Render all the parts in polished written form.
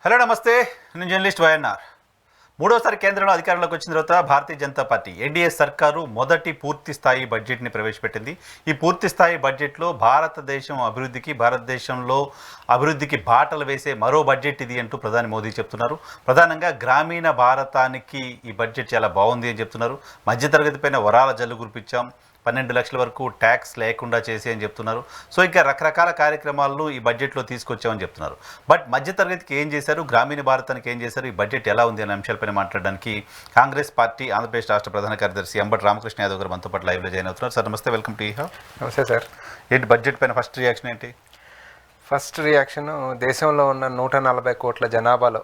Hello నమస్తే, నేను journalist YNR. మూడోసారి కేంద్రంలో అధికారంలోకి వచ్చిన తర్వాత భారతీయ జనతా పార్టీ ఎన్డీఏ సర్కారు మొదటి పూర్తి స్థాయి బడ్జెట్ని ప్రవేశపెట్టింది. ఈ పూర్తి స్థాయి బడ్జెట్లో భారతదేశంలో అభివృద్ధికి బాటలు వేసే మరో బడ్జెట్ ఇది అంటూ ప్రధాని మోదీ చెప్తున్నారు. ప్రధానంగా గ్రామీణ భారతానికి ఈ బడ్జెట్ చాలా బాగుంది అని చెప్తున్నారు. మధ్యతరగతి పైన వరాల జల్లు కురిపించాం, 12 లక్షల వరకు ట్యాక్స్ లేకుండా చేసి అని చెప్తున్నారు. సో ఇంకా రకరకాల కార్యక్రమాలను ఈ బడ్జెట్లో తీసుకొచ్చామని చెప్తున్నారు. బట్ మధ్యతరగతికి ఏం చేశారు, గ్రామీణ భారతానికి ఏం చేశారు, ఈ బడ్జెట్ ఎలా ఉంది అనే అంశాలపైన మాట్లాడడానికి కాంగ్రెస్ పార్టీ ఆంధ్రప్రదేశ్ రాష్ట్ర ప్రధాన కార్యదర్శి అంబటి రామకృష్ణ యాదవ్ గారు మనతో పాటు లైవ్లో జాయిన్ అవుతున్నారు. సార్ నమస్తే, వెల్కమ్ టు ఈహా. నమస్తే సార్. ఏంటి బడ్జెట్ పైన ఫస్ట్ రియాక్షన్ ఏంటి? ఫస్ట్ రియాక్షన్, దేశంలో ఉన్న 140 కోట్ల జనాభాలో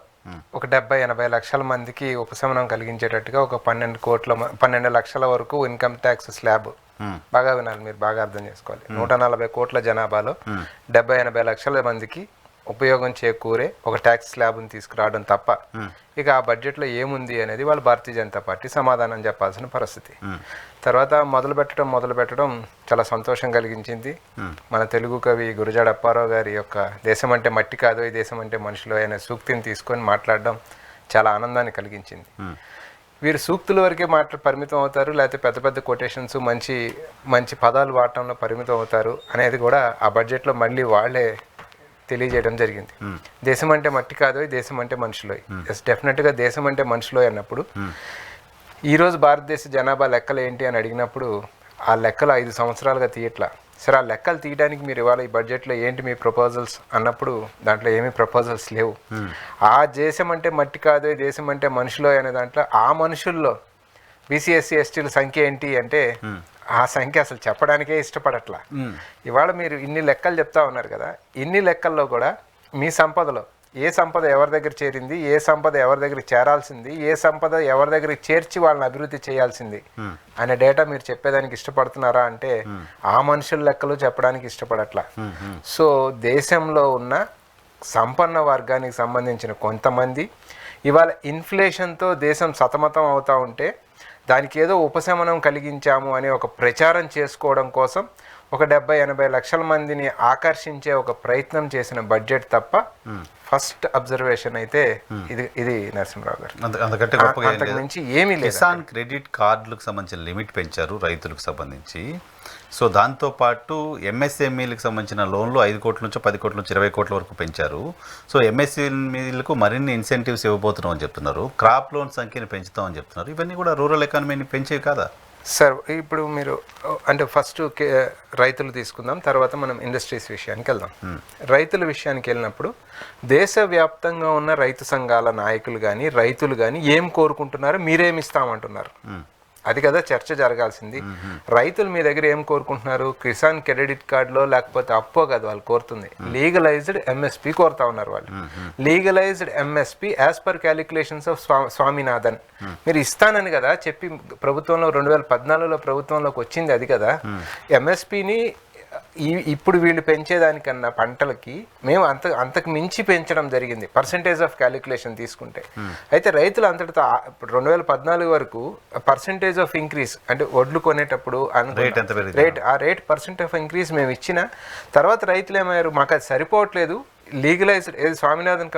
ఒక 70-80 లక్షల మందికి ఉపశమనం కలిగించేటట్టుగా ఒక 12 లక్షల వరకు ఇన్కమ్ ట్యాక్స్ స్లాబ్. బాగా వినాలి, మీరు బాగా అర్థం చేసుకోవాలి. 140 కోట్ల జనాభాలో 70-80 లక్షల మందికి ఉపయోగం చేకూరే ఒక ట్యాక్స్ స్లాబ్ని తీసుకురావడం తప్ప ఇక ఆ బడ్జెట్లో ఏముంది అనేది వాళ్ళు భారతీయ జనతా పార్టీ సమాధానం చెప్పాల్సిన పరిస్థితి. తర్వాత మొదలు పెట్టడం చాలా సంతోషం కలిగించింది. మన తెలుగు కవి గురజాడ అప్పారావు గారి యొక్క దేశం అంటే మట్టి కాదు, ఈ దేశం అంటే మనుషులు అనే సూక్తిని తీసుకొని మాట్లాడడం చాలా ఆనందాన్ని కలిగించింది. వీరు సూక్తుల వరకే పరిమితం అవుతారు, లేకపోతే పెద్ద పెద్ద కొటేషన్స్ మంచి మంచి పదాలు వాడటంలో పరిమితం అవుతారు అనేది కూడా ఆ బడ్జెట్లో మళ్ళీ వాళ్ళే తెలియజేయడం జరిగింది. దేశం అంటే మట్టి కాదు, దేశం అంటే మనుషులు. డెఫినెట్గా దేశం అంటే మనుషులు అన్నప్పుడు ఈరోజు భారతదేశ జనాభా లెక్కలు ఏంటి అని అడిగినప్పుడు ఆ లెక్కలు 5 సంవత్సరాలుగా తీయట్లా. సరే, ఆ లెక్కలు తీయడానికి మీరు ఇవాళ ఈ బడ్జెట్లో ఏంటి మీ ప్రపోజల్స్ అన్నప్పుడు దాంట్లో ఏమీ ప్రపోజల్స్ లేవు. ఆ దేశం అంటే మట్టి కాదు, దేశం అంటే మనుషులు అనే దాంట్లో ఆ మనుషుల్లో బీసీ ఎస్సీ ఎస్టీల సంఖ్య ఏంటి అంటే ఆ సంఖ్య అసలు చెప్పడానికే ఇష్టపడట్లా. ఇవాళ మీరు ఇన్ని లెక్కలు చెప్తా ఉన్నారు కదా, ఇన్ని లెక్కల్లో కూడా మీ సంపదలో ఏ సంపద ఎవరి దగ్గర చేరింది, ఏ సంపద ఎవరి దగ్గర చేరాల్సింది, ఏ సంపద ఎవరి దగ్గర చేర్చి వాళ్ళని అభివృద్ధి చేయాల్సింది అనే డేటా మీరు చెప్పేదానికి ఇష్టపడుతున్నారా అంటే ఆ మనుషుల లెక్కలు చెప్పడానికి ఇష్టపడట్లా. సో దేశంలో ఉన్న సంపన్న వర్గానికి సంబంధించిన కొంతమంది ఇవాళ ఇన్ఫ్లేషన్తో దేశం సతమతం అవుతూ ఉంటే దానికి ఏదో ఉపశమనం కలిగించాము అనే ఒక ప్రచారం చేసుకోవడం కోసం ఒక 70-80 లక్షల మందిని ఆకర్షించే ఒక ప్రయత్నం చేసిన బడ్జెట్ తప్ప ఫస్ట్ అబ్జర్వేషన్ అయితే ఇది నరసింహరావు గారు, అంతకు మించి ఏమీ లేదు. కిసాన్ క్రెడిట్ కార్డులకు సంబంధించిన లిమిట్ పెంచారు రైతులకు సంబంధించి. సో దాంతోపాటు ఎంఎస్ఎంఈలకు సంబంధించిన లోన్లు 5 కోట్ల నుంచి 10 కోట్ల నుంచి 20 కోట్ల వరకు పెంచారు. సో ఎంఎస్ఎంఈలకు మరిన్ని ఇన్సెంటివ్స్ ఇవ్వబోతున్నాం అని చెప్తున్నారు. క్రాప్ లోన్ సంఖ్యను పెంచుతామని చెప్తున్నారు. ఇవన్నీ కూడా రూరల్ ఎకానమీని పెంచేవి కాదా సార్? ఇప్పుడు మీరు అంటే ఫస్ట్ రైతులు తీసుకుందాం, తర్వాత మనం ఇండస్ట్రీస్ విషయానికి వెళ్దాం. రైతుల విషయానికి వెళ్ళినప్పుడు దేశవ్యాప్తంగా ఉన్న రైతు సంఘాల నాయకులు కానీ రైతులు కానీ ఏం కోరుకుంటున్నారు, మీరేమిస్తామంటున్నారు, అది కదా చర్చ జరగాల్సింది. రైతులు మీ దగ్గర ఏం కోరుకుంటున్నారు? కిసాన్ క్రెడిట్ కార్డులో లేకపోతే అప్పో కదా వాళ్ళు కోరుతుంది, లీగలైజ్డ్ ఎంఎస్పి కోరుతా ఉన్నారు వాళ్ళు. Legalised MSP as per calculations of Swaminathan మీరు ఇస్తానని కదా చెప్పి ప్రభుత్వంలో 2014లో ప్రభుత్వంలోకి వచ్చింది, అది కదా ఎంఎస్పిని ఇప్పుడు వీళ్ళు పెంచేదానికన్నా పంటలకి మేము అంతకు మించి పెంచడం జరిగింది పర్సంటేజ్ ఆఫ్ క్యాలిక్యులేషన్ తీసుకుంటే. అయితే రైతులు అంతటితో 2014 వరకు పర్సంటేజ్ ఆఫ్ ఇంక్రీజ్ అంటే వడ్లు కొనేటప్పుడు రేట్ పర్సెంట్ ఆఫ్ ఇంక్రీజ్ మేము ఇచ్చిన తర్వాత రైతులు ఏమయ్యారు, మాకు అది సరిపోవట్లేదు, లీగలైజ్డ్ స్వామినాథన్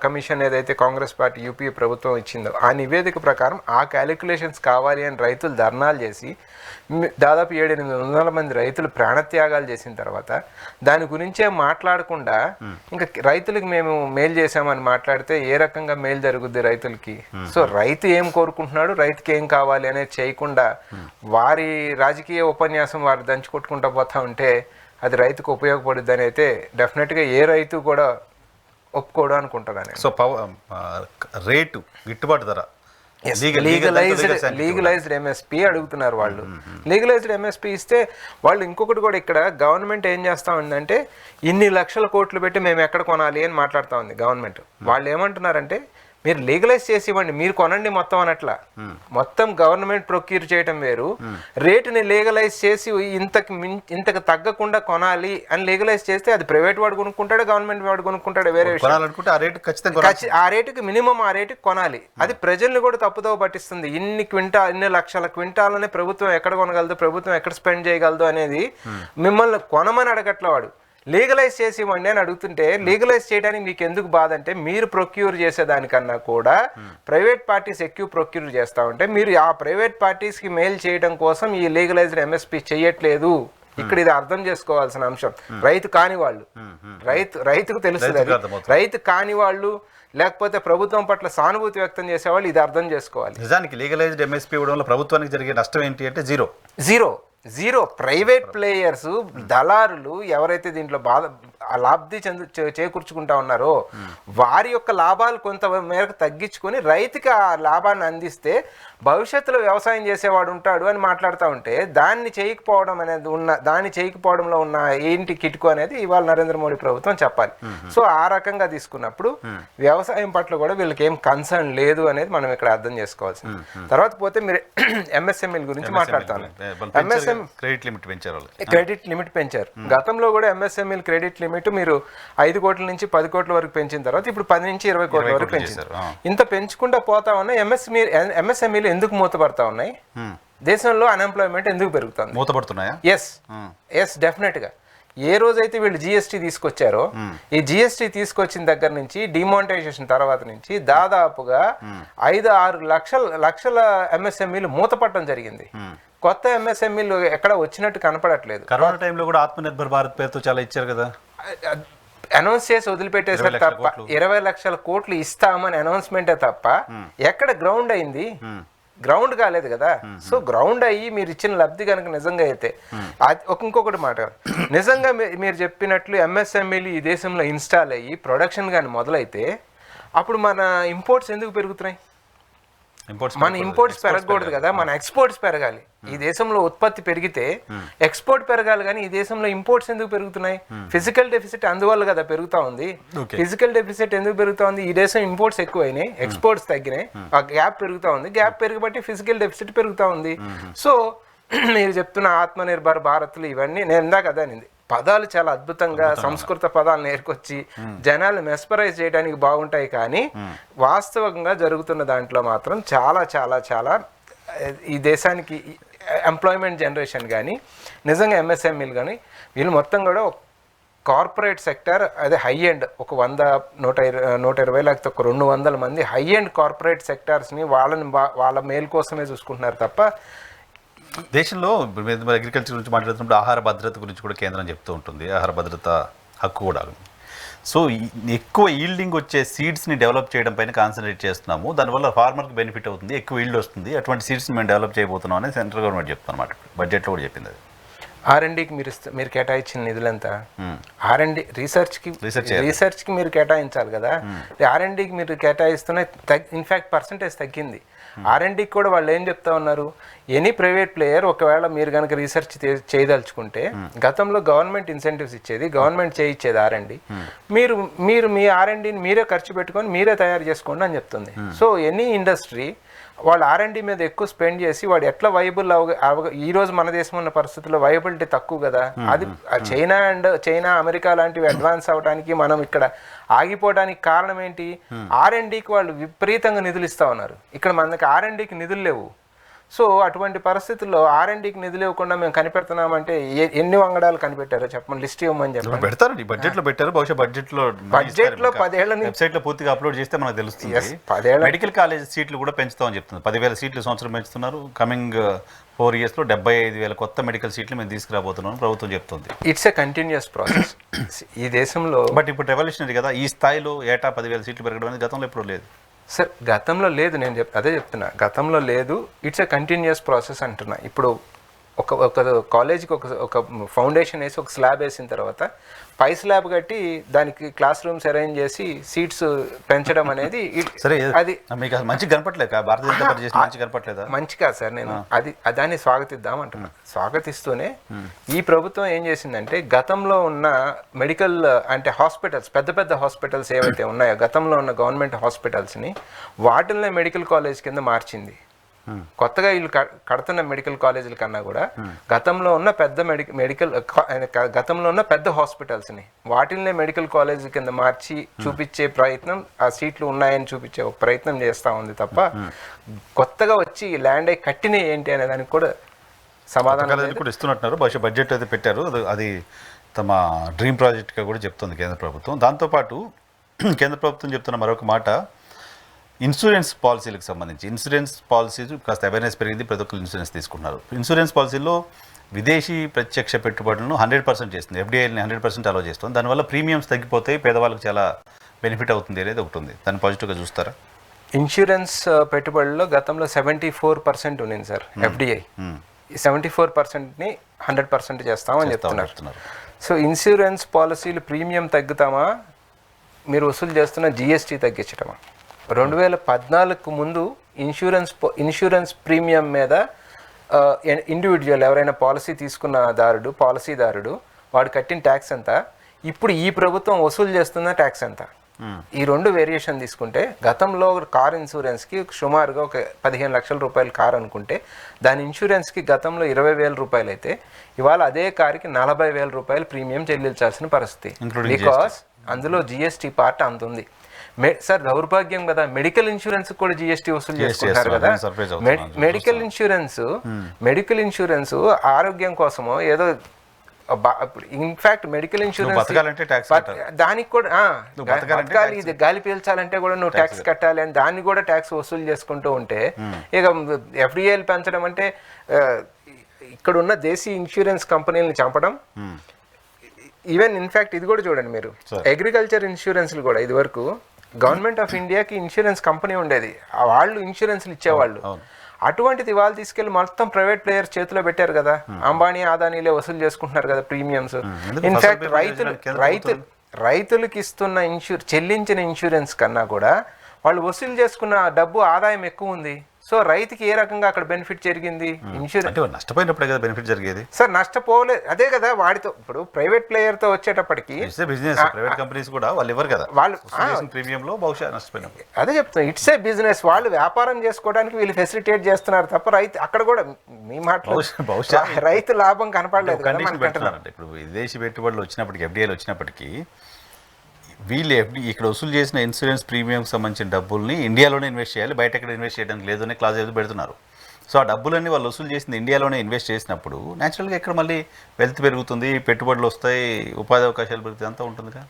కమిషన్ ఏదైతే కాంగ్రెస్ పార్టీ యూపీఏ ప్రభుత్వం ఇచ్చిందో ఆ నివేదిక ప్రకారం ఆ క్యాలిక్యులేషన్స్ కావాలి అని రైతులు ధర్నాలు చేసి దాదాపు 700-800 మంది రైతులు ప్రాణత్యాగాలు చేసిన తర్వాత దాని గురించే మాట్లాడకుండా ఇంకా రైతులకు మేము మేలు చేసామని మాట్లాడితే ఏ రకంగా మేలు జరుగుద్ది రైతులకి? సో రైతు ఏం కోరుకుంటున్నాడు, రైతుకి ఏం కావాలి అనేది చేయకుండా వారి రాజకీయ ఉపన్యాసం వారు దంచుకొట్టుకుంటూ పోతా ఉంటే అది రైతుకు ఉపయోగపడుద్ది అని అయితే డెఫినెట్గా ఏ రైతు కూడా ఒప్పుకోవడం అనుకుంటున్నాను. సో రేటు గిట్టుబాటు ధర లీగలైజ్డ్ ఎంఎస్పీ అడుగుతున్నారు వాళ్ళు. లీగలైజ్డ్ ఎంఎస్పీ ఇస్తే వాళ్ళు ఇంకొకటి కూడా ఇక్కడ గవర్నమెంట్ ఏం చేస్తా ఉందంటే ఇన్ని లక్షల కోట్లు పెట్టి మేము ఎక్కడ కొనాలి అని మాట్లాడుతూ ఉంది గవర్నమెంట్. వాళ్ళు ఏమంటున్నారంటే మీరు లీగలైజ్ చేసి ఇవ్వండి, మీరు కొనండి మొత్తం అనట్లా. మొత్తం గవర్నమెంట్ ప్రొక్యూర్ చేయడం వేరు, రేటుని లీగలైజ్ చేసి ఇంతకు తగ్గకుండా కొనాలి అని లీగలైజ్ చేస్తే అది ప్రైవేట్ వాడు కొనుక్కుంటాడు, గవర్నమెంట్ వాడు కొనుక్కుంటాడు, వేరే విషయం. ఆ రేటుకి మినిమం ఆ రేటుకి కొనాలి. అది ప్రజల్ని కూడా తప్పుదోవ పట్టిస్తుంది. ఇన్ని లక్షల క్వింటాలని ప్రభుత్వం ఎక్కడ కొనగలదు, ప్రభుత్వం ఎక్కడ స్పెండ్ చేయగలదు అనేది మిమ్మల్ని కొనమని అడగట్ల వాడు. లీగలైజ్ చేసి ఇవ్వండి అని అడుగుతుంటే లీగలైజ్ చేయడానికి మీకు ఎందుకు బాధ అంటే మీరు ప్రొక్యూర్ చేసేదానికన్నా కూడా ప్రైవేట్ పార్టీస్ ఎక్కువ ప్రొక్యూర్ చేస్తూ ఉంటే మీరు ఆ ప్రైవేట్ పార్టీస్కి మెయిల్ చేయడం కోసం ఈ లీగలైజ్డ్ ఎంఎస్పి చేయట్లేదు. ఇక్కడ ఇది అర్థం చేసుకోవాల్సిన అంశం. రైతు కాని వాళ్ళు, రైతుకు తెలుస్తుంది అది. రైతు కాని వాళ్ళు లేకపోతే ప్రభుత్వం పట్ల సానుభూతి వ్యక్తం చేసేవాళ్ళు ఇది అర్థం చేసుకోవాలి. నిజానికి లీగలైజ్డ్ ఎంఎస్పీ ఇవ్వడం వల్ల ప్రభుత్వానికి జరిగే నష్టం ఏంటి అంటే జీరో. ప్రైవేట్ ప్లేయర్స్, దళారులు ఎవరైతే దీంట్లో లాబ్ధి చేకూర్చుకుంటా ఉన్నారో వారి యొక్క లాభాలు కొంత మేరకు తగ్గించుకొని రైతుకి ఆ లాభాన్ని అందిస్తే భవిష్యత్తులో వ్యవసాయం చేసేవాడు ఉంటాడు అని మాట్లాడుతూ ఉంటే దాన్ని చేయకపోవడంలో ఉన్న ఏంటి కిటుకు అనేది ఇవాళ నరేంద్ర మోడీ ప్రభుత్వం చెప్పాలి. సో ఆ రకంగా తీసుకున్నప్పుడు వ్యవసాయం పట్ల కూడా వీళ్ళకి ఏం కన్సర్న్ లేదు అనేది మనం ఇక్కడ అర్థం చేసుకోవాల్సింది. తర్వాత పోతే మీరు ఎంఎస్ఎంఈల గురించి మాట్లాడుతాను. క్రెడిట్ లిమిట్ పెంచారు. గతంలో కూడా ఎంఎస్ఎంఈ క్రెడిట్ లిమిట్ మీరు 5 కోట్ల నుంచి 10 కోట్ల వరకు పెంచిన తర్వాత ఇప్పుడు 10 నుంచి 20 కోట్ల వరకు పెంచారు. ఇంత పెంచుకుంటా పోతా ఉన్నాయి. ఎంఎస్ఎంఈలు ఎందుకు మూతపడతా ఉన్నాయి? దేశంలో అన్ఎంప్లాయ్మెంట్ ఎందుకు పెరుగుతుంది? మూతపడుతున్నాయా? ఎస్ డెఫినెట్ గా. ఏ రోజైతే వీళ్ళు జిఎస్టీ తీసుకొచ్చారో ఈ జిఎస్టీ తీసుకొచ్చిన దగ్గర నుంచి డిమానిటైజేషన్ తర్వాత నుంచి దాదాపుగా 5-6 లక్షల ఎంఎస్ఎంఈలు మూతపడటం జరిగింది. కొత్త ఎంఎస్ఎంఈలు ఎక్కడ వచ్చినట్టు కనపడట్లేదు. కరోనా టైంలో కూడా ఆత్మనిర్భర్ భారత్ పేరుతో చాలా ఇచ్చారు కదా, అనౌన్స్ చేసి వదిలిపెట్టేసారు తప్ప 20 లక్షల కోట్లు ఇస్తామని అనౌన్స్మెంటే తప్ప ఎక్కడ గ్రౌండ్ అయింది? గ్రౌండ్ కాలేదు కదా. సో గ్రౌండ్ అయ్యి మీరు ఇచ్చిన లబ్ధి కనుక నిజంగా అయితే ఇంకొకటి మాట, నిజంగా మీరు చెప్పినట్లు ఎంఎస్ఎంఈలు ఈ దేశంలో ఇన్స్టాల్ అయ్యి ప్రొడక్షన్ కానీ మొదలైతే అప్పుడు మన ఇంపోర్ట్స్ ఎందుకు పెరుగుతున్నాయి? మన ఇంపోర్ట్స్ పెరగకూడదు కదా, మన ఎక్స్పోర్ట్స్ పెరగాలి. ఈ దేశంలో ఉత్పత్తి పెరిగితే ఎక్స్పోర్ట్ పెరగాలి, కానీ ఈ దేశంలో ఇంపోర్ట్స్ ఎందుకు పెరుగుతున్నాయి? ఫిజికల్ డెఫిసిట్ అందువల్ల కదా పెరుగుతా ఉంది. ఫిజికల్ డెఫిసిట్ ఎందుకు పెరుగుతా ఉంది? ఈ దేశం ఇంపోర్ట్స్ ఎక్కువైనాయి, ఎక్స్పోర్ట్స్ తగ్గినాయి, ఆ గ్యాప్ పెరుగుతా ఉంది. గ్యాప్ పెరిగిబట్టి ఫిజికల్ డెఫిసిట్ పెరుగుతా ఉంది. సో మీరు చెప్తున్న ఆత్మనిర్భర్ భారత్లు ఇవన్నీ నేను ఇందాక అదే అనింది, పదాలు చాలా అద్భుతంగా సంస్కృత పదాలు నేర్కొచ్చి జనాలు మెస్పరైజ్ చేయడానికి బాగుంటాయి, కానీ వాస్తవంగా జరుగుతున్న దాంట్లో మాత్రం చాలా చాలా చాలా ఈ దేశానికి ఎంప్లాయ్మెంట్ జనరేషన్ కానీ నిజంగా ఎంఎస్ఎంఈలు కానీ వీళ్ళు మొత్తం కూడా కార్పొరేట్ సెక్టర్ అదే హై ఎండ్ ఒక 100-120 లేకపోతే ఒక 200 మంది హై ఎండ్ కార్పొరేట్ సెక్టార్స్ని వాళ్ళ మేలు కోసమే చూసుకుంటున్నారు తప్ప దేశంలో అగ్రికల్చర్ గురించి మాట్లాడుతున్నప్పుడు ఆహార భద్రత గురించి కూడా కేంద్రం చెప్తూ ఉంటుంది. ఆహార భద్రత హక్కు కూడా. సో ఎక్కువ ఈల్డింగ్ వచ్చే సీడ్స్ని డెవలప్ చేయడం పైన కాన్సన్ట్రేట్ చేస్తున్నాము, దానివల్ల ఫార్మర్కి బెనిఫిట్ అవుతుంది, ఎక్కువ ఈల్డ్ వస్తుంది, అటువంటి సీడ్స్ని మేము డెవలప్ చేయబోతున్నాం అని సెంట్రల్ గవర్నమెంట్ చెప్తున్నమాట. బడ్జెట్లో కూడా చెప్పింది అది. R&Dకి మీరు కేటాయించిన నిధులంతా R&D రీసెర్చ్కి మీరు కేటాయించాలి కదా. R&Dకి మీరు కేటాయిస్తున్న ఇన్ఫ్యాక్ట్ పర్సంటేజ్ తగ్గింది. R&Dకి కూడా వాళ్ళు ఏం చెప్తా ఉన్నారు, ఎనీ ప్రైవేట్ ప్లేయర్ ఒకవేళ మీరు కనుక రీసెర్చ్ చేయదలుచుకుంటే గతంలో గవర్నమెంట్ ఇన్సెంటివ్స్ ఇచ్చేది, గవర్నమెంట్ చేయించేది R&D, మీరు మీ R&Dని మీరే ఖర్చు పెట్టుకొని మీరే తయారు చేసుకోండి అని చెప్తుంది. సో ఎనీ ఇండస్ట్రీ వాళ్ళు R&D మీద ఎక్కువ స్పెండ్ చేసి వాడు ఎట్లా వైబుల్ ఈ రోజు మన దేశం ఉన్న పరిస్థితుల్లో వైబిలిటీ తక్కువ కదా. అది చైనా అమెరికా లాంటివి అడ్వాన్స్ అవడానికి మనం ఇక్కడ ఆగిపోవడానికి కారణం ఏంటి? R&Dకి వాళ్ళు విపరీతంగా నిధులు ఇస్తా ఉన్నారు, ఇక్కడ మనకి R&Dకి నిధులు లేవు. సో అటువంటి పరిస్థితుల్లో R&Dకి నిధులు ఇవ్వకుండా మేము కనిపెడుతున్నామంటే ఎన్ని వంగడాలు కనిపెట్టారో చెప్పండి, లిస్ట్ ఇవ్వమని చెప్పండి. పెడతారు, బడ్జెట్లో పెట్టారు, బహుశా బడ్జెట్లో 10 ఏళ్ల వెబ్సైట్లో పూర్తిగా అప్లోడ్ చేస్తే మనకు తెలుస్తుంది. మెడికల్ కాలేజ్ సీట్లు కూడా పెంచుతామని చెప్తుంది. 10,000 సీట్లు సంవత్సరం పెంచుతున్నారు. కమింగ్ 4 yearsలో 75,000 కొత్త మెడికల్ సీట్లు మేము తీసుకురాబోతున్నాం ప్రభుత్వం చెప్తుంది. ఇట్స్ ఎ కంటిన్యూస్ ప్రాసెస్ ఈ దేశంలో. బట్ ఇప్పుడు రెవల్యూషనరీ కదా, ఈ స్థాయిలో ఏటా 10,000 సీట్లు పెరగడం అనేది గతంలో ఎప్పుడు లేదు సార్. గతంలో లేదు, నేను అదే చెప్తున్నా, గతంలో లేదు. ఇట్స్ ఎ కంటిన్యూస్ ప్రాసెస్ అంటున్నా. ఇప్పుడు ఒక కాలేజీకి ఒక ఫౌండేషన్ వేసి ఒక స్లాబ్ వేసిన తర్వాత పై స్లాబ్ కట్టి దానికి క్లాస్ రూమ్స్ అరేంజ్ చేసి సీట్స్ పెంచడం అనేది అది మంచి కనపట్లేదు. భారతీయ జనతా పార్టీ చేసిన మంచి కనపట్లేదా? మంచి కాదు సార్. నేను దాన్ని స్వాగతిద్దాం అంటున్నా. స్వాగతిస్తూనే ఈ ప్రభుత్వం ఏం చేసిందంటే గతంలో ఉన్న మెడికల్ అంటే హాస్పిటల్స్, పెద్ద హాస్పిటల్స్ ఏవైతే ఉన్నాయో గతంలో ఉన్న గవర్నమెంట్ హాస్పిటల్స్ని వాటిల్నే మెడికల్ కాలేజ్ కింద మార్చింది. కొత్తగా వీళ్ళు కడుతున్న మెడికల్ కాలేజీల కన్నా కూడా గతంలో ఉన్న పెద్ద హాస్పిటల్స్ని వాటిల్నే మెడికల్ కాలేజీ కింద మార్చి చూపించే ప్రయత్నం, ఆ సీట్లు ఉన్నాయని చూపించే ఒక ప్రయత్నం చేస్తూ ఉంది తప్ప కొత్తగా వచ్చి ల్యాండ్ అయి కట్టినవి ఏంటి అనే దానికి కూడా సమాధానం కూడా ఇస్తున్నట్టున్నారు. బహుశా బడ్జెట్ అయితే పెట్టారు, అది తమ డ్రీమ్ ప్రాజెక్ట్గా కూడా చెప్తుంది కేంద్ర ప్రభుత్వం. దాంతోపాటు కేంద్ర ప్రభుత్వం చెప్తున్న మరొక మాట, ఇన్సూరెన్స్ పాలసీలకు సంబంధించి ఇన్సూరెన్స్ పాలసీస్ కాస్త అవేర్నెస్ పెరిగింది, ప్రతి ఒక్కరు ఇన్సూరెన్స్ తీసుకుంటున్నారు. ఇన్సూరెన్స్ పాలసీలో విదేశీ ప్రత్యక్ష పెట్టుబడులను 100% చేస్తుంది, ఎఫ్డీఐని 100% అలో చేస్తుంది. దానివల్ల ప్రీమియమ్స్ తగ్గిపోతాయి, పేదవాళ్ళకి చాలా బెనిఫిట్ అవుతుంది అనేది ఒకటి ఉంది. దాన్ని పాజిటివ్గా చూస్తారా? ఇన్సూరెన్స్ పెట్టుబడుల్లో గతంలో 74% ఉండింది సార్ ఎఫ్డిఐ. ఈ 74%ని 100% చేస్తామని చెప్తున్నారు. సో ఇన్సూరెన్స్ పాలసీలు ప్రీమియం తగ్గుతామా, మీరు వసూలు చేస్తున్న జిఎస్టీ తగ్గించడమా? 2014కు ముందు ఇన్సూరెన్స్ ప్రీమియం మీద ఇండివిజువల్ ఎవరైనా పాలసీ తీసుకున్న పాలసీదారుడు వాడు కట్టిన ట్యాక్స్ ఎంత, ఇప్పుడు ఈ ప్రభుత్వం వసూలు చేస్తున్న ట్యాక్స్ ఎంత, ఈ రెండు వేరియేషన్ తీసుకుంటే గతంలో కార్ ఇన్సూరెన్స్కి సుమారుగా ఒక 15 లక్షల రూపాయల కార్ అనుకుంటే దాని ఇన్సూరెన్స్కి గతంలో 20,000 రూపాయలు అయితే ఇవాళ అదే కార్కి 40,000 రూపాయలు ప్రీమియం చెల్లించాల్సిన పరిస్థితి. బికాస్ అందులో జిఎస్టీ పార్ట్ అంత ఉంది. సార్ దౌర్భాగ్యం కదా, మెడికల్ ఇన్సూరెన్స్ కూడా జిఎస్టీ వసూలు చేసుకుంటారు కదా. మెడికల్ ఇన్సూరెన్స్ ఆరోగ్యం కోసమో ఏదో, ఇన్ఫాక్ట్ మెడికల్ ఇన్సూరెన్స్ దానికి కూడా బతకాలి, ఇది గాలి పీల్చాలంటే కూడా నువ్వు ట్యాక్స్ కట్టాలి అని దాన్ని కూడా ట్యాక్స్ వసూలు చేసుకుంటూ ఉంటే ఇక ఎఫ్డిఐలు పెంచడం అంటే ఇక్కడ ఉన్న దేశీయ ఇన్సూరెన్స్ కంపెనీలను చంపడం. ఈవెన్ ఇన్ఫాక్ట్ ఇది కూడా చూడండి మీరు, అగ్రికల్చర్ ఇన్సూరెన్స్లు కూడా ఇది వరకు గవర్నమెంట్ ఆఫ్ ఇండియాకి ఇన్సూరెన్స్ కంపెనీ ఉండేది, వాళ్ళు ఇన్సూరెన్స్లు ఇచ్చేవాళ్ళు. అటువంటిది వాళ్ళు తీసుకెళ్లి మొత్తం ప్రైవేట్ ప్లేయర్స్ చేతిలో పెట్టారు కదా, అంబానీ అదానీలే వసూలు చేసుకుంటున్నారు కదా ప్రీమియమ్స్. ఇన్ఫాక్ట్ రైతులకి ఇస్తున్న చెల్లించిన ఇన్సూరెన్స్ కన్నా కూడా వాళ్ళు వసూలు చేసుకున్న డబ్బు ఆదాయం ఎక్కువ ఉంది. సో రైతుకి ఏ రకంగా అక్కడ బెనిఫిట్ జరిగింది? ఇన్సూరెన్స్ నష్టపోయినప్పుడే కదా బెనిఫిట్ జరిగేది సార్. నష్టపోలే, అదే కదా వాడితో ఇప్పుడు ప్రైవేట్ ప్లేయర్ తో వచ్చేటప్పటికి ప్రైవేట్ కంపెనీస్ కూడా వాళ్ళు ఇవ్వరు కదా, వాళ్ళు ప్రీమియంలో బహుశా నష్టపోయినప్పుడు. అదే చెప్తున్నా, ఇట్స్ ఏ బిజినెస్, వాళ్ళు వ్యాపారం చేసుకోవడానికి వీళ్ళు ఫెసిలిటేట్ చేస్తున్నారు తప్ప రైతు అక్కడ కూడా మీ మాటలు బహుశా రైతు లాభం కనపడలేదు. ఇప్పుడు విదేశీ పెట్టుబడులు వచ్చినప్పటికీ, ఎఫ్డీఐలు వచ్చినప్పటికీ వీళ్ళు ఇక్కడ వసూలు చేసిన ఇన్సూరెన్స్ ప్రీమియంకి సంబంధించిన డబ్బుల్ని ఇండియాలోనే ఇన్వెస్ట్ చేయాలి, బయట ఎక్కడ ఇన్వెస్ట్ చేయడానికి లేదు అనే క్లాజ్ ఏదో పెడుతున్నారు. సో ఆ డబ్బులన్నీ వాళ్ళు వసూలు చేసింది ఇండియాలోనే ఇన్వెస్ట్ చేసినప్పుడు న్యాచురల్గా ఇక్కడ మళ్ళీ వెల్త్ పెరుగుతుంది, పెట్టుబడులు వస్తాయి, ఉపాధి అవకాశాలు పెరుగుతాయి, అంతా ఉంటుందిగా.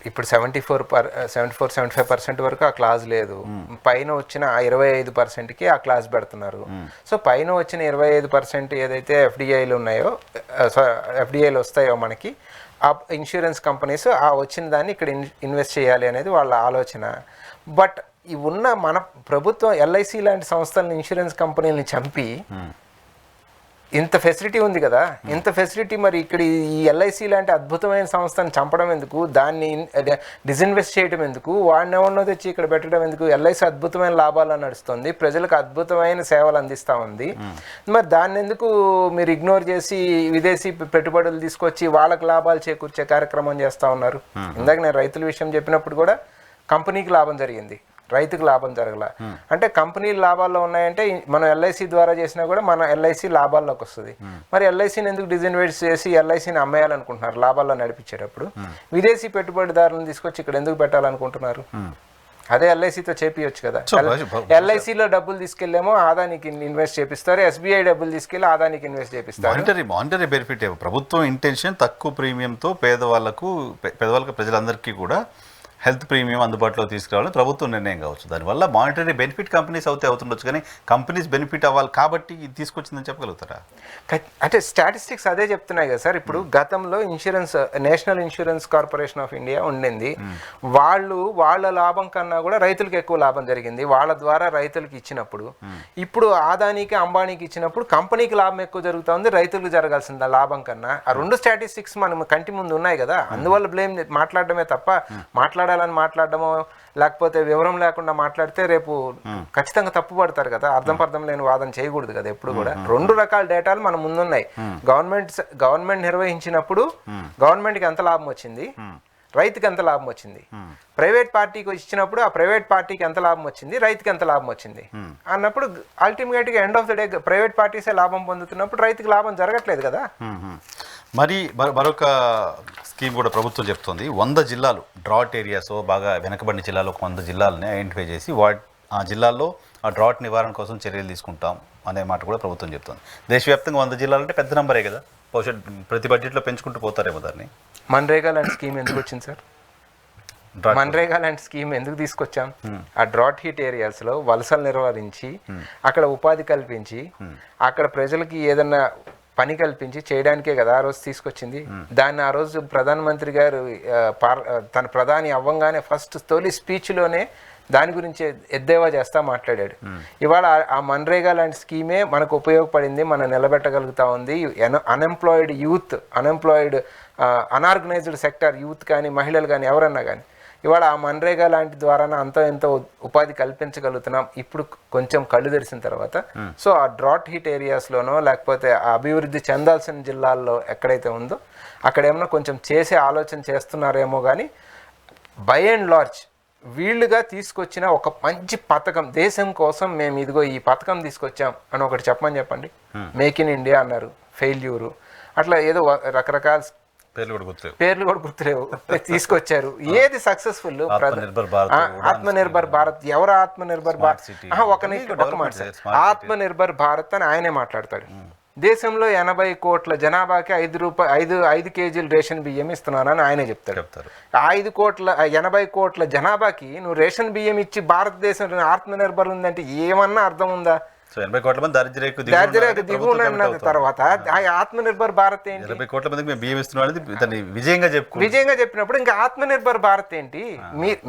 ఇప్పుడు 74-75% వరకు ఆ క్లాజ్ లేదు. పైన వచ్చిన 25%కి ఆ క్లాజ్ పెడుతున్నారు. సో పైన వచ్చిన 25% ఏదైతే ఎఫ్డిఐలు ఉన్నాయో, ఎఫ్డిఐలు వస్తాయో మనకి, ఆ ఇన్సూరెన్స్ కంపెనీస్ ఆ వచ్చిన దాన్ని ఇక్కడ ఇన్వెస్ట్ చేయాలి అనేది వాళ్ళ ఆలోచన. బట్ ఈ ఉన్న మన ప్రభుత్వం ఎల్ఐసి లాంటి సంస్థలను, ఇన్సూరెన్స్ కంపెనీలని చంపి ఇంత ఫెసిలిటీ ఉంది కదా, ఇంత ఫెసిలిటీ మరి ఇక్కడ ఈ ఎల్ఐసి లాంటి అద్భుతమైన సంస్థను చంపడం ఎందుకు, దాన్ని డిస్ఇన్వెస్ట్ చేయడం ఎందుకు, వాడిని ఎవరినో తెచ్చి ఇక్కడ పెట్టడం ఎందుకు? ఎల్ఐసి అద్భుతమైన లాభాలు నడుస్తుంది, ప్రజలకు అద్భుతమైన సేవలు అందిస్తూ ఉంది, మరి దాన్ని ఎందుకు మీరు ఇగ్నోర్ చేసి విదేశీ పెట్టుబడులు తీసుకొచ్చి వాళ్ళకి లాభాలు చేకూర్చే కార్యక్రమం చేస్తూ ఉన్నారు? ఇందాక నేను రైతుల విషయం చెప్పినప్పుడు కూడా కంపెనీకి లాభం జరిగింది, రైతుకు లాభం జరగల. అంటే కంపెనీలు లాభాల్లో ఉన్నాయంటే మనం ఎల్ఐసి ద్వారా చేసినా కూడా మన ఎల్ఐసి లాభాల్లోకి వస్తుంది. మరి ఎల్ఐసిని ఎందుకు డిస్ఇన్వెస్ట్ చేసి ఎల్ఐసిని అమ్మేయాలనుకుంటున్నారు లాభాల్లో నడిపించేటప్పుడు? విదేశీ పెట్టుబడిదారులను తీసుకొచ్చి ఇక్కడ ఎందుకు పెట్టాలనుకుంటున్నారు? అదే ఎల్ఐసితో చేపియొచ్చు కదా. ఎల్ఐసిలో డబ్బులు తీసుకెళ్ళేమో ఆదానికి ఇన్వెస్ట్ చేపిస్తారు, ఎస్బీఐ డబ్బులు తీసుకెళ్ళి ఆదానికి ఇన్వెస్ట్ చేపిస్తారు. మానిటరీ బెనిఫిట్ ప్రభుత్వం ఇంటెన్షన్ తక్కువ ప్రీమియంతో పేదవాళ్ళకు ప్రజలందరికీ కూడా హెల్త్ ప్రీమియం అందుబాటులో తీసుకురావాలని ప్రభుత్వం నిర్ణయం కావచ్చు. దానివల్ల మానిటరీ బెనిఫిట్ కంపెనీస్ అవుతుండొచ్చు, కానీ కంపెనీస్ బెనిఫిట్ అవ్వాలి కాబట్టి ఇది తీసుకొచ్చిందని చెప్పగలుగుతారా? అంటే స్టాటిస్టిక్స్ అదే చెప్తున్నాయి కదా సార్. ఇప్పుడు గతంలో national insurance corporation of India ఉండింది, వాళ్ళ లాభం కన్నా కూడా రైతులకు ఎక్కువ లాభం జరిగింది, వాళ్ళ ద్వారా రైతులకు ఇచ్చినప్పుడు. ఇప్పుడు ఆదానికి అంబానీకి ఇచ్చినప్పుడు కంపెనీకి లాభం ఎక్కువ జరుగుతుంది, రైతులకు జరగాల్సింది లాభం కన్నా. ఆ రెండు స్టాటిస్టిక్స్ మనం కంటి ముందు ఉన్నాయి కదా, అందువల్ల బ్లేమ్ మాట్లాడడమే తప్ప మాట్లాడడమో లేకపోతే వివరం లేకుండా మాట్లాడితే రేపు ఖచ్చితంగా తప్పు పడతారు కదా. అర్థం లేని వాదన చేయకూడదు కదా ఎప్పుడు కూడా. రెండు రకాల డేటాలు మన ముందున్నాయి. గవర్నమెంట్ నిర్వహించినప్పుడు గవర్నమెంట్కి ఎంత లాభం వచ్చింది, రైతుకి ఎంత లాభం వచ్చింది, ప్రైవేట్ పార్టీకి ఇచ్చినప్పుడు ఆ ప్రైవేట్ పార్టీకి ఎంత లాభం వచ్చింది, రైతుకి ఎంత లాభం వచ్చింది అన్నప్పుడు అల్టిమేట్గా end of the day private పార్టీసే లాభం పొందుతున్నప్పుడు రైతుకి లాభం జరగట్లేదు కదా. మరి మరొక స్కీమ్ కూడా ప్రభుత్వం చెప్తుంది, 100 జిల్లాలు డ్రాట్ ఏరియాస్, బాగా వెనకబడిన జిల్లాలో 100 జిల్లాలని ఐడెంటిఫై చేసి ఆ జిల్లాల్లో ఆ డ్రాట్ నివారణ కోసం చర్యలు తీసుకుంటాం అనే మాట కూడా ప్రభుత్వం చెప్తుంది. దేశవ్యాప్తంగా 100 జిల్లాలు అంటే పెద్ద నంబరే కదా, బహుశా ప్రతి బడ్జెట్లో పెంచుకుంటూ పోతారేమో దాన్ని. మన్రేగా లాంటి స్కీమ్ ఎందుకు వచ్చింది సార్? Drought. మన్రేగా లాంటి స్కీమ్ ఎందుకు తీసుకొచ్చాం? ఆ డ్రాట్ హీట్ ఏరియాస్లో వలసలు నిర్వహించి అక్కడ ఉపాధి కల్పించి అక్కడ ప్రజలకి ఏదన్నా పని కల్పించి చేయడానికే కదా ఆ రోజు తీసుకొచ్చింది. దాన్ని ఆ రోజు ప్రధానమంత్రి గారు తన ప్రధాని అవ్వంగానే ఫస్ట్ తొలి స్పీచ్లోనే దాని గురించి ఎద్దేవా చేస్తా మాట్లాడాడు. ఇవాళ ఆ మన్రేగా లాంటి స్కీమే మనకు ఉపయోగపడింది, మనం నిలబెట్టగలుగుతా ఉంది. Unemployed youth, unorganised sector youth కానీ మహిళలు కానీ ఎవరన్నా కానీ ఇవాళ ఆ మన్రేగా లాంటి ద్వారా అంతో ఎంతో ఉపాధి కల్పించగలుగుతున్నాం ఇప్పుడు కొంచెం కళ్ళు తెరిచిన తర్వాత. సో ఆ డ్రాట్ హీట్ ఏరియాస్లోనో లేకపోతే ఆ అభివృద్ధి చెందాల్సిన జిల్లాల్లో ఎక్కడైతే ఉందో అక్కడ ఏమన్నా కొంచెం చేసే ఆలోచన చేస్తున్నారేమో కానీ బై అండ్ లార్జ్ వీళ్ళుగా తీసుకొచ్చిన ఒక మంచి పథకం దేశం కోసం మేము ఇదిగో ఈ పథకం తీసుకొచ్చాం అని ఒకటి చెప్పండి. మేక్ ఇన్ ఇండియా అన్నారు, ఫెయిల్యూరు, అట్లా ఏదో రకరకాల పేర్లు కూడా గుర్తులేవు తీసుకొచ్చారు. ఏది సక్సెస్ఫుల్? ఆత్మనిర్భర్ భారత్. ఎవరు ఆత్మనిర్భర్ భారత్? ఆత్మనిర్భర్ భారత్ అని ఆయనే మాట్లాడతాడు. దేశంలో 80 కోట్ల జనాభాకి 5 కేజీలు రేషన్ బియ్యం ఇస్తున్నానని ఆయనే చెప్తాడు. 80 కోట్ల జనాభాకి నువ్వు రేషన్ బియ్యం ఇచ్చి భారతదేశం ఆత్మనిర్భర్ ఉందంటే ఏమన్నా అర్థం ఉందా? 80 కోట్ల మంది దారిద్ర్యకు దిగువ తర్వాత ఆత్మనిర్భర్ భారత్ ఏంటి? 80 కోట్ల మందికి మేము బియ్యం ఇస్తున్నాం విజయంగా చెప్పినప్పుడు ఇంకా ఆత్మనిర్భర్ భారత్ ఏంటి?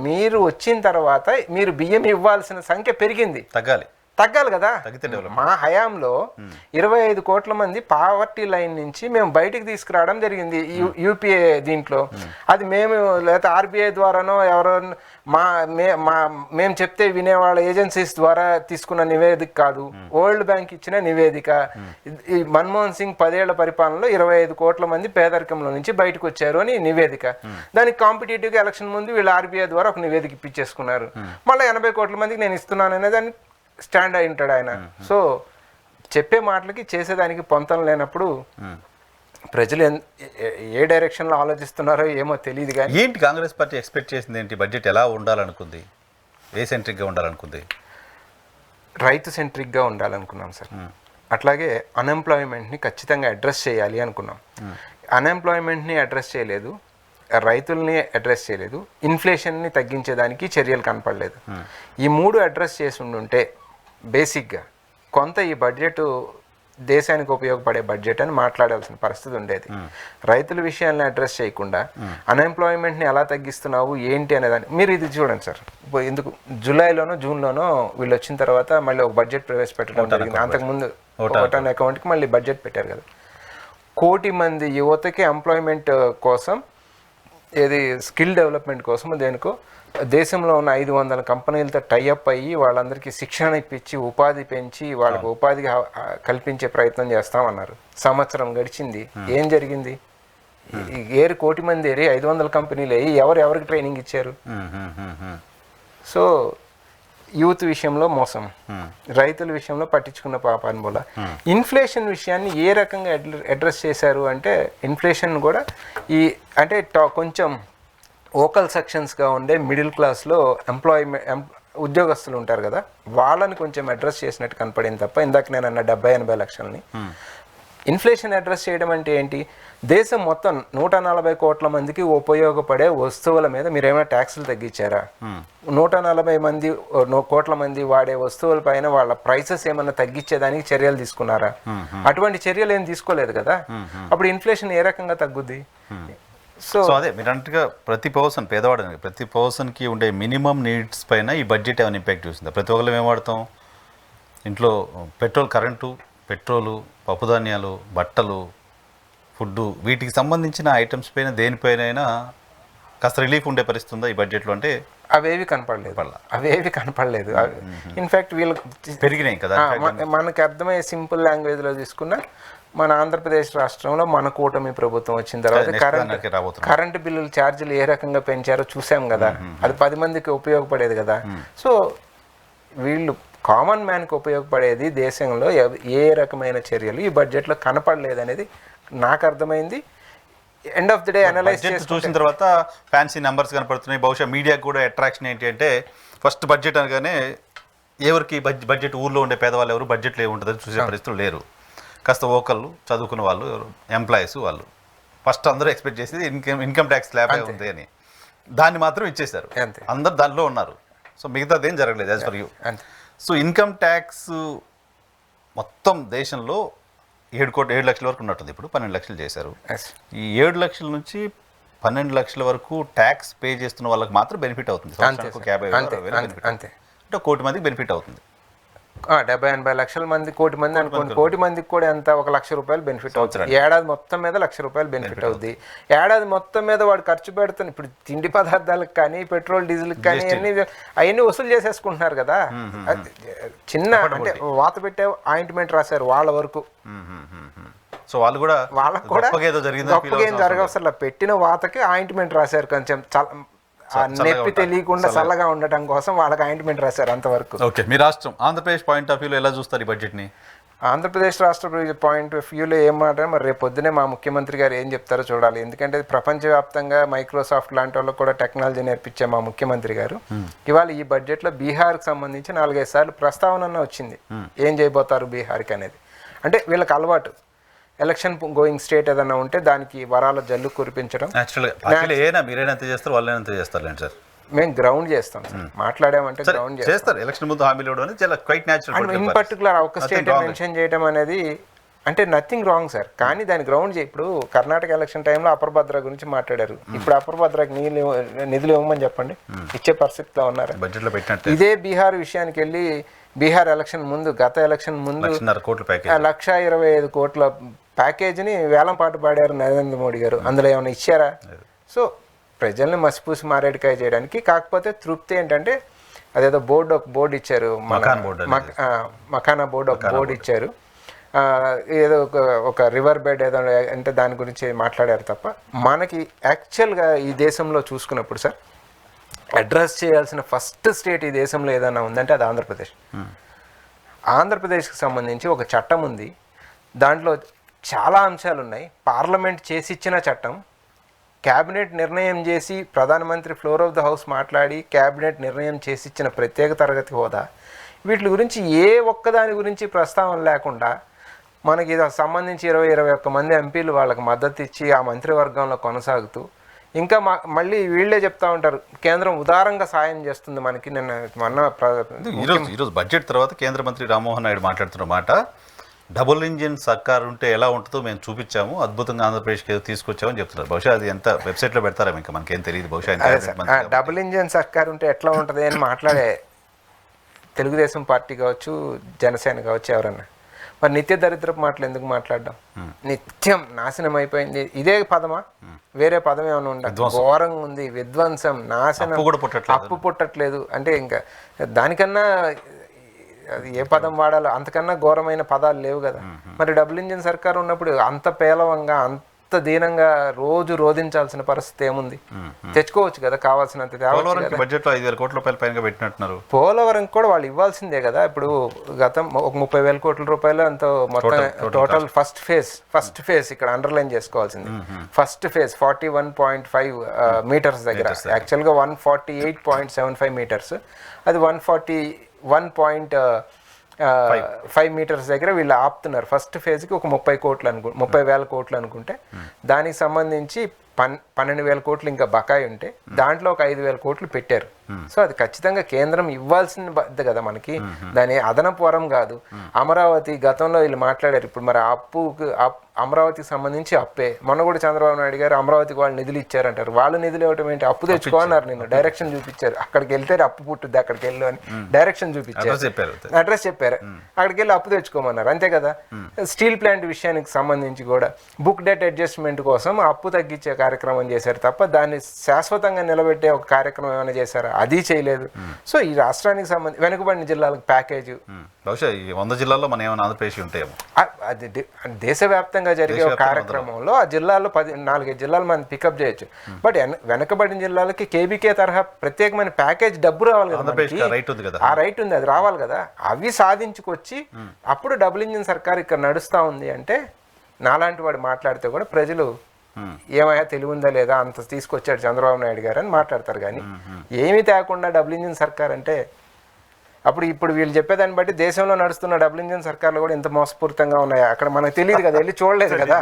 మీరు వచ్చిన తర్వాత మీరు బియ్యం ఇవ్వాల్సిన సంఖ్య పెరిగింది, తగ్గాలి కదా. మా హయాంలో 25 కోట్ల మంది పావర్టీ లైన్ నుంచి మేము బయటికి తీసుకురావడం జరిగింది యూపీఏ దీంట్లో. అది మేము లేకపోతే ఆర్బీఐ ద్వారానో ఎవరో మేము చెప్తే వినేవాళ్ళ ఏజెన్సీస్ ద్వారా తీసుకున్న నివేదిక కాదు, వరల్డ్ బ్యాంక్ ఇచ్చిన నివేదిక. ఈ మన్మోహన్ సింగ్ 10 ఏళ్ల పరిపాలనలో 25 కోట్ల మంది పేదరికంలో నుంచి బయటకు వచ్చారు అని నివేదిక. దానికి కాంపిటేటివ్గా ఎలక్షన్ ముందు వీళ్ళు ఆర్బీఐ ద్వారా ఒక నివేదిక ఇప్పించేసుకున్నారు. మళ్ళీ 80 కోట్ల మందికి నేను ఇస్తున్నాను అనేది దాన్ని స్టాండ్ అయి ఉంటాడు ఆయన. సో చెప్పే మాటలకి చేసేదానికి పొంతం లేనప్పుడు ప్రజలు ఏ డైరెక్షన్లో ఆలోచిస్తున్నారో ఏమో తెలియదు. కానీ ఏంటి కాంగ్రెస్ పార్టీ ఎక్స్పెక్ట్ చేసింది ఏంటి? బడ్జెట్ ఎలా ఉండాలనుకుంది? ఏ సెంట్రిక్గా ఉండాలనుకుంది? రైతు సెంట్రిక్గా ఉండాలనుకున్నాం సార్. అట్లాగే అన్ఎంప్లాయ్మెంట్ని ఖచ్చితంగా అడ్రస్ చేయాలి అనుకున్నాం. అన్ఎంప్లాయ్మెంట్ని అడ్రస్ చేయలేదు, రైతుల్ని అడ్రస్ చేయలేదు, ఇన్ఫ్లేషన్ని తగ్గించేదానికి చర్యలు కనపడలేదు. ఈ 3 అడ్రస్ చేసి ఉండుంటే బేసిక్గా కొంత ఈ బడ్జెట్ దేశానికి ఉపయోగపడే బడ్జెట్ అని మాట్లాడాల్సిన పరిస్థితి ఉండేది. రైతుల విషయాన్ని అడ్రస్ చేయకుండా అన్ఎంప్లాయ్మెంట్ని ఎలా తగ్గిస్తున్నావు ఏంటి అనేదాన్ని మీరు ఇది చూడండి సార్. ఎందుకు జూలైలోనో జూన్లోనో వీళ్ళు వచ్చిన తర్వాత మళ్ళీ ఒక బడ్జెట్ ప్రవేశపెట్టడం జరిగింది. అంతకుముందు ఓటాన్ అకౌంట్కి మళ్ళీ బడ్జెట్ పెట్టారు కదా. 1 కోటి మంది యువతకి ఎంప్లాయ్మెంట్ కోసం, ఏది స్కిల్ డెవలప్మెంట్ కోసం దేనికో దేశంలో ఉన్న 500 కంపెనీలతో టైఅప్ అయ్యి వాళ్ళందరికీ శిక్షణ ఇప్పించి ఉపాధి పెంచి వాళ్ళకి ఉపాధి కల్పించే ప్రయత్నం చేస్తామన్నారు. సంవత్సరం గడిచింది, ఏం జరిగింది? 1 కోటి మంది 500 కంపెనీలు ఎవరికి ట్రైనింగ్ ఇచ్చారు? సో యూత్ విషయంలో మోసం, రైతుల విషయంలో పట్టించుకున్న పాపాన్ని పోలా. ఇన్ఫ్లేషన్ విషయాన్ని ఏ రకంగా అడ్రస్ చేశారు అంటే ఇన్ఫ్లేషన్ కూడా అంటే కొంచెం ఓకల్ సెక్షన్స్గా ఉండే మిడిల్ క్లాస్లో ఉద్యోగస్తులు ఉంటారు కదా, వాళ్ళని కొంచెం అడ్రస్ చేసినట్టు కనపడింది తప్ప ఇందాక నేను అన్న 70-80 లక్షలని. ఇన్ఫ్లేషన్ అడ్రస్ చేయడం అంటే ఏంటి? దేశం మొత్తం 140 కోట్ల మందికి ఉపయోగపడే వస్తువుల మీద మీరేమైనా ట్యాక్సులు తగ్గించారా? 140 కోట్ల మంది వాడే వస్తువుల పైన వాళ్ళ ప్రైసెస్ ఏమన్నా తగ్గించేదానికి చర్యలు తీసుకున్నారా? అటువంటి చర్యలు ఏం తీసుకోలేదు కదా. అప్పుడు ఇన్ఫ్లేషన్ ఏ రకంగా తగ్గుద్ది? సో అదే మీరు అన్నట్టుగా ప్రతి పర్సన్కి ఉండే మినిమం నీడ్స్ పైన ఈ బడ్జెట్ ఏమైనా ఇంపాక్ట్ చూసిందా? ప్రతి ఒక్కరు ఏం వాడతాం ఇంట్లో? పెట్రోలు, పప్పుధాన్యాలు, బట్టలు, ఫుడ్డు, వీటికి సంబంధించిన ఐటమ్స్ పైన దేనిపైన కాస్త రిలీఫ్ ఉండే పరిస్థితి ఉందా ఈ బడ్జెట్లో? అంటే అవేవి కనపడలేదు. ఇన్ఫ్యాక్ట్ వీళ్ళకి పెరిగినాయి కదా. మనకి అర్థమయ్యే సింపుల్ లాంగ్వేజ్లో తీసుకున్నా మన ఆంధ్రప్రదేశ్ రాష్ట్రంలో మన కూటమి ప్రభుత్వం వచ్చిన తర్వాత కరెంటు బిల్లుల ఛార్జీలు ఏ రకంగా పెంచారో చూసాం కదా. అది 10 మందికి ఉపయోగపడేది కదా. సో వీళ్ళు కామన్ మ్యాన్కి ఉపయోగపడేది దేశంలో ఏ రకమైన చర్యలు ఈ బడ్జెట్లో కనపడలేదు అనేది నాకు అర్థమైంది. End of the day analyse చూసిన తర్వాత ఫ్యాన్సీ నెంబర్స్ కనపడుతున్నాయి. బహుశా మీడియాకు కూడా అట్రాక్షన్ ఏంటి అంటే ఫస్ట్ బడ్జెట్ అనగానే ఎవరికి బడ్జెట్ ఊర్లో ఉండే పేదవాళ్ళు ఎవరు బడ్జెట్లో ఏముంటుందని చూసే పరిస్థితులు లేరు. కాస్త ఓకళ్ళు చదువుకున్న వాళ్ళు ఎంప్లాయీస్ వాళ్ళు ఫస్ట్ అందరూ ఎక్స్పెక్ట్ చేసేది ఇన్కమ్ ట్యాక్స్ స్లాబ్ ఉంది అని, దాన్ని మాత్రం ఇచ్చేశారు, అందరు దానిలో ఉన్నారు. సో మిగతాది ఏం జరగలేదు as for you. So income tax మొత్తం దేశంలో 7 లక్షల వరకు ఉన్నట్టుంది, ఇప్పుడు 12 లక్షలు చేశారు. ఈ 7 లక్షల నుంచి 12 లక్షల వరకు ట్యాక్స్ పే చేస్తున్న వాళ్ళకి మాత్రం బెనిఫిట్ అవుతుంది. 50,000 అంటే 1 కోటి మందికి బెనిఫిట్ అవుతుంది. 70-80 లక్షల మంది, కోటి మంది అనుకోండి, కోటి మందికి కూడా ఎంత, 1 లక్ష రూపాయలు బెనిఫిట్ అవుతుంది. ఏడాది మొత్తం మీద 1 లక్ష రూపాయలు బెనిఫిట్ అవుతుంది. ఏడాది మొత్తం మీద వాడు ఖర్చు పెడుతున్న ఇప్పుడు తిండి పదార్థాలకు కానీ పెట్రోల్ డీజిల్కి కానీ అవన్నీ వసూలు చేసేసుకుంటున్నారు కదా. చిన్న అంటే వాత పెట్టే ఆయింట్మెంట్ రాశారు వాళ్ళ వరకు. సో వాళ్ళకు కూడా గొప్పగా ఏం జరగవసరం, పెట్టిన వాతకి ఆయింట్మెంట్ రాశారు, కొంచెం నొప్పి తెలియకుండా చల్లగా ఉండటం కోసం వాళ్ళకి ఆయింట్మెంట్ రాశారు అంతవరకు. ఓకే, మీ రాష్ట్రం ఆంధ్రప్రదేశ్ పాయింట్ ఆఫ్ వ్యూలో ఎలా చూస్తారు ఈ బడ్జెట్ని? ఆంధ్రప్రదేశ్ రాష్ట్ర పాయింట్ ఆఫ్ వ్యూలో ఏం మాట, మరి రేపు పొద్దునే మా ముఖ్యమంత్రి గారు ఏం చెప్తారో చూడాలి. ఎందుకంటే ప్రపంచవ్యాప్తంగా మైక్రోసాఫ్ట్ లాంటి వాళ్ళు కూడా టెక్నాలజీ నేర్పించే మా ముఖ్యమంత్రి గారు ఇవాళ ఈ బడ్జెట్లో బీహార్కి సంబంధించి 4-5 సార్లు ప్రస్తావన వచ్చింది, ఏం చేయబోతారు బీహార్కి అనేది. అంటే వీళ్ళకి అలవాటు ఎలక్షన్ గోయింగ్ స్టేట్ ఏదైనా ఉంటే దానికి వరాల జల్లు కురిపించడం. మేము గ్రౌండ్ చేస్తాం సార్, మాట్లాడామంటే గ్రౌండ్ చేస్తారు. ఎలక్షన్ ముందు హామీలు ఇవ్వడం అనేది చాలా క్వైట్ న్యాచురల్. ఇన్ పర్టికులర్ ఒక స్టేట్ మెన్షన్ చేయడం అనేది అంటే నథింగ్ రాంగ్ సార్, కానీ దాని గ్రౌండ్ ఇప్పుడు కర్ణాటక ఎలక్షన్ టైంలో అపర్ భద్ర గురించి మాట్లాడారు. ఇప్పుడు అపర్ భద్రకి నిధులు ఇవ్వమని చెప్పండి, ఇచ్చే పరిస్థితిలో ఉన్నారు. బడ్జెట్లో పెట్టినట్టు ఇదే బీహార్ విషయానికి వెళ్ళి బీహార్ ఎలక్షన్ ముందు, గత ఎలక్షన్ ముందు 1,25,000 కోట్ల ప్యాకేజీని వేలం పాటు పాడారు నరేంద్ర మోడీ గారు. అందులో ఏమైనా ఇచ్చారా? సో ప్రజల్ని మసిపూసి మారేడుకాయ చేయడానికి. కాకపోతే తృప్తి ఏంటంటే అదేదో బోర్డు ఇచ్చారు, మకానా బోర్డు ఒక బోర్డు ఇచ్చారు, ఏదో ఒక రివర్ బెడ్ ఏదో అంటే దాని గురించి మాట్లాడారు తప్ప మనకి యాక్చువల్గా ఈ దేశంలో చూసుకున్నప్పుడు సార్ అడ్రస్ చేయాల్సిన ఫస్ట్ స్టేట్ ఈ దేశంలో ఏదైనా ఉందంటే అది ఆంధ్రప్రదేశ్. ఆంధ్రప్రదేశ్కి సంబంధించి ఒక చట్టం ఉంది, దాంట్లో చాలా అంశాలు ఉన్నాయి. పార్లమెంట్ చేసి ఇచ్చిన చట్టం, క్యాబినెట్ నిర్ణయం చేసి ప్రధానమంత్రి ఫ్లోర్ ఆఫ్ ద హౌస్ మాట్లాడి క్యాబినెట్ నిర్ణయం చేసి ఇచ్చిన ప్రత్యేక తరగతి హోదా, వీటి గురించి ఏ ఒక్కదాని గురించి ప్రస్తావన లేకుండా మనకి ఇది సంబంధించి 20-21 మంది ఎంపీలు వాళ్ళకి మద్దతు ఇచ్చి ఆ మంత్రివర్గంలో కొనసాగుతూ ఇంకా మళ్ళీ వీళ్ళే చెప్తా ఉంటారు కేంద్రం ఉదారంగా సాయం చేస్తుంది మనకి. ఈరోజు బడ్జెట్ తర్వాత కేంద్ర మంత్రి రామ్మోహన్ నాయుడు మాట్లాడుతున్న మాట, డబుల్ ఇంజిన్ సర్కార్ ఉంటే ఎలా ఉంటుందో మేము చూపించాము, అద్భుతంగా ఆంధ్రప్రదేశ్కి ఏదో తీసుకొచ్చామని చెప్తున్నారు. బహుశా అది ఎంత వెబ్సైట్లో పెడతారా ఇంకా మనకేం తెలియదు. బహుశా డబుల్ ఇంజిన్ సర్కార్ ఉంటే ఎట్లా ఉంటుంది అని మాట్లాడే తెలుగుదేశం పార్టీ కావచ్చు, జనసేన కావచ్చు, ఎవరన్నా మరి నిత్య దరిద్రపు మాటలు ఎందుకు మాట్లాడడం? నిత్యం నాశనం అయిపోయింది ఇదే పదమా? వేరే పదం ఏమైనా ఉండదు? ఘోరంగా ఉంది, విధ్వంసం, నాశనం, అప్పు పుట్టట్లేదు అంటే ఇంకా దానికన్నా అది ఏ పదం వాడాలో అంతకన్నా ఘోరమైన పదాలు లేవు కదా. మరి డబుల్ ఇంజిన్ సర్కార్ ఉన్నప్పుడు అంత పేలవంగా అంత దీనంగా రోజు రోధించాల్సిన పరిస్థితి ఏముంది? తెచ్చుకోవచ్చు కదా కావాల్సినంత. బడ్జెట్లో 5,000 కోట్ల రూపాయలు పైన పెట్టినట్టున్నారు. పోలవరం కూడా వాళ్ళు ఇవ్వాల్సిందే కదా. ఇప్పుడు గతం ఒక 30,000 కోట్ల రూపాయలు అంత మొత్తం టోటల్ ఫస్ట్ ఫేజ్ ఇక్కడ అండర్లైన్ చేసుకోవాల్సింది. ఫస్ట్ ఫేజ్ 41.5 మీటర్స్ దగ్గర, యాక్చువల్గా 148.75 మీటర్స్, అది 141.5 మీటర్స్ దగ్గర వీళ్ళు ఆపుతున్నారు. ఫస్ట్ ఫేజ్కి ఒక 30,000 కోట్లు అనుకుంటే దానికి సంబంధించి 12,000 కోట్లు ఇంకా బకాయి ఉంటే దాంట్లో ఒక 5,000 కోట్లు పెట్టారు. సో అది ఖచ్చితంగా కేంద్రం ఇవ్వాల్సింది కదా మనకి, దాని అదనపు వరం కాదు. అమరావతి గతంలో వీళ్ళు మాట్లాడారు, ఇప్పుడు మరి అమరావతికి సంబంధించి అప్పే. మొన్న కూడా చంద్రబాబు నాయుడు గారు అమరావతికి వాళ్ళు నిధులు ఇచ్చారంటారు. వాళ్ళు నిధులు ఇవ్వటం ఏంటి? అప్పు తెచ్చుకోన్నారు. నిన్ను డైరెక్షన్ చూపించారు, అక్కడికి వెళ్తే అప్పు పుట్టుద్ది, అక్కడికి వెళ్ళు అని డైరెక్షన్ చూపించారు, అడ్రస్ చెప్పారు, అక్కడికి వెళ్ళి అప్పు తెచ్చుకోమన్నారు, అంతే కదా. స్టీల్ ప్లాంట్ విషయానికి సంబంధించి కూడా బుక్ డెట్ అడ్జస్ట్మెంట్ కోసం అప్పు తగ్గించే కార్యక్రమం చేశారు తప్ప దాన్ని శాశ్వతంగా నిలబెట్టే ఒక కార్యక్రమం ఏమైనా చేశారా? అది చేయలేదు. సో ఈ రాష్ట్రానికి సంబంధించి వెనుకబడిన జిల్లాలకు ప్యాకేజ్, బహుశా ఈ 100 జిల్లాల్లో మన ఏమైనా ఆంధ్రప్రదేశ్ ఉంటాయేమో. అది దేశవ్యాప్తంగా జరిగే ఒక కార్యక్రమంలో ఆ జిల్లాలో 4-5 జిల్లాలు మనం పికప్ చేయొచ్చు. బట్ వెనకబడిన జిల్లాలకి కేబీకే తరహా ప్రత్యేకమైన ప్యాకేజ్ డబ్బు రావాలి కదా, ఆ రైట్ ఉంది, అది రావాలి కదా. అవి సాధించుకొచ్చి అప్పుడు డబుల్ ఇంజిన్ సర్కార్ ఇక్కడ నడుస్తూ ఉంది అంటే నాలాంటి వాడు మాట్లాడితే కూడా ప్రజలు ఏమయ్యా తెలివి ఉందా లేదా, అంత తీసుకొచ్చాడు చంద్రబాబు నాయుడు గారు అని మాట్లాడతారు. కానీ ఏమీ తేకుండా డబుల్ ఇంజిన్ సర్కార్ అంటే ఇప్పుడు వీళ్ళు చెప్పేదాన్ని బట్టి దేశంలో నడుస్తున్న డబుల్ ఇంజిన్ సర్కార్లు కూడా ఇంత మోసపూరితంగా ఉన్నాయా అక్కడ మనకు తెలియదు కదా, వెళ్ళి చూడలేదు కదా,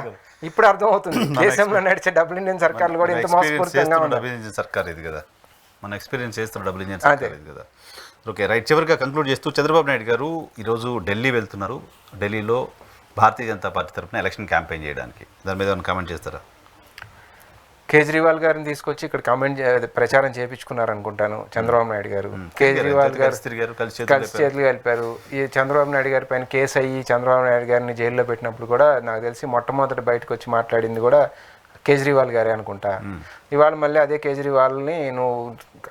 ఇప్పుడు అర్థమవుతుంది దేశంలో నడిచే డబుల్ ఇంజిన్ సర్కార్లు కూడా ఇంత మోసపూరితంగా ఉన్నాయి. డబుల్ ఇంజిన్ సర్కార్ ఇది కదా, మన ఎక్స్పీరియన్స్ చేస్తున్న డబుల్ ఇంజిన్ సర్కార్ ఇది కదా. Okay right. చివరిగా కంక్లూడ్ చేస్తూ చంద్రబాబు నాయుడు గారు ఈరోజు ఢిల్లీ వెళ్తున్నారు. ఢిల్లీలో భారతీయ జనతా పార్టీ తరఫున ఎలక్షన్ క్యాంపెయిన్ చేయడానికి, దాని మీద ఏమైనా కామెంట్ చేస్తారా? కేజ్రీవాల్ గారిని తీసుకొచ్చి ఇక్కడ ప్రచారం చేయించుకున్నారు అనుకుంటాను చంద్రబాబు నాయుడు గారు. కేజ్రీవాల్ గారు కలిసి చేతులు కలిపారు. ఈ చంద్రబాబు నాయుడు గారి పైన కేసు అయ్యి చంద్రబాబు నాయుడు గారిని జైల్లో పెట్టినప్పుడు కూడా నాకు తెలిసి మొట్టమొదటి బయటకు వచ్చి మాట్లాడింది కూడా కేజ్రీవాల్ గారే అనుకుంటా. ఇవాళ మళ్ళీ అదే కేజ్రీవాల్ని నువ్వు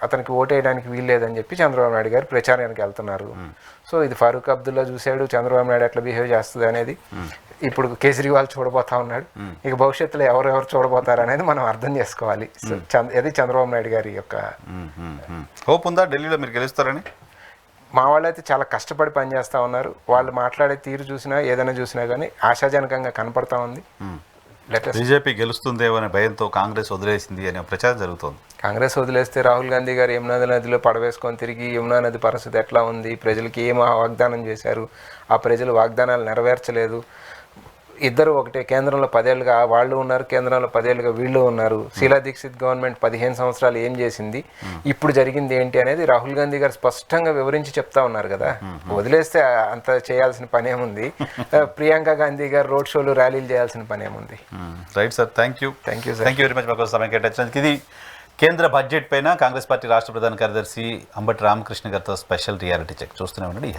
అతనికి ఓటేయడానికి వీల్లేదని చెప్పి చంద్రబాబు నాయుడు గారు ప్రచారానికి వెళ్తున్నారు. సో ఇది ఫారూక్ అబ్దుల్లా చూశాడు చంద్రబాబు నాయుడు ఎట్లా బిహేవ్ చేస్తుంది అనేది. ఇప్పుడు కేజ్రీవాల్ చూడబోతా ఉన్నాడు. ఇక భవిష్యత్తులో ఎవరెవరు చూడబోతారు అనేది మనం అర్థం చేసుకోవాలి. అది చంద్రబాబు నాయుడు గారి యొక్క హోప్ ఉందా ఢిల్లీలో మీరు గెలుస్తారని? మా వాళ్ళైతే చాలా కష్టపడి పనిచేస్తూ ఉన్నారు. వాళ్ళు మాట్లాడే తీరు చూసినా ఏదైనా చూసినా కానీ ఆశాజనకంగా కనపడతా ఉంది. బీజేపీ గెలుస్తుందేమో అనే భయంతో కాంగ్రెస్ వదిలేసింది అనే ప్రచారం జరుగుతోంది. కాంగ్రెస్ వదిలేస్తే రాహుల్ గాంధీ గారు యమునా నదిలో పడవేసుకొని తిరిగి యమునా నది పరిస్థితి ఎట్లా ఉంది, ప్రజలకి ఏం వాగ్దానం చేశారు, ఆ ప్రజలు వాగ్దానాలు నెరవేర్చలేదు. ఇద్దరు ఒకటే, కేంద్రంలో 10 ఏళ్ళుగా వాళ్ళు ఉన్నారు, కేంద్రంలో 10 ఏళ్ళుగా వీళ్ళు ఉన్నారు. శీలా దీక్షిత్ గవర్నమెంట్ 15 సంవత్సరాలు ఏం చేసింది, ఇప్పుడు జరిగింది ఏంటి అనేది రాహుల్ గాంధీ గారు స్పష్టంగా వివరించి చెప్తా ఉన్నారు కదా. వదిలేస్తే అంత చేయాల్సిన పని ఏముంది, ప్రియాంక గాంధీ గారు రోడ్ షోలు ర్యాలీలు చేయాల్సిన పని ఏముంది. Right sir, thank you very much మాకు సమయం కేటాయించినందుకు. ఇది కేంద్ర బడ్జెట్ పైన కాంగ్రెస్ పార్టీ రాష్ట్ర ప్రధాన కార్యదర్శి అంబటి రామకృష్ణ గారితో స్పెషల్ రియాలిటీ చెక్. చూస్తూనే ఉండండి ఈ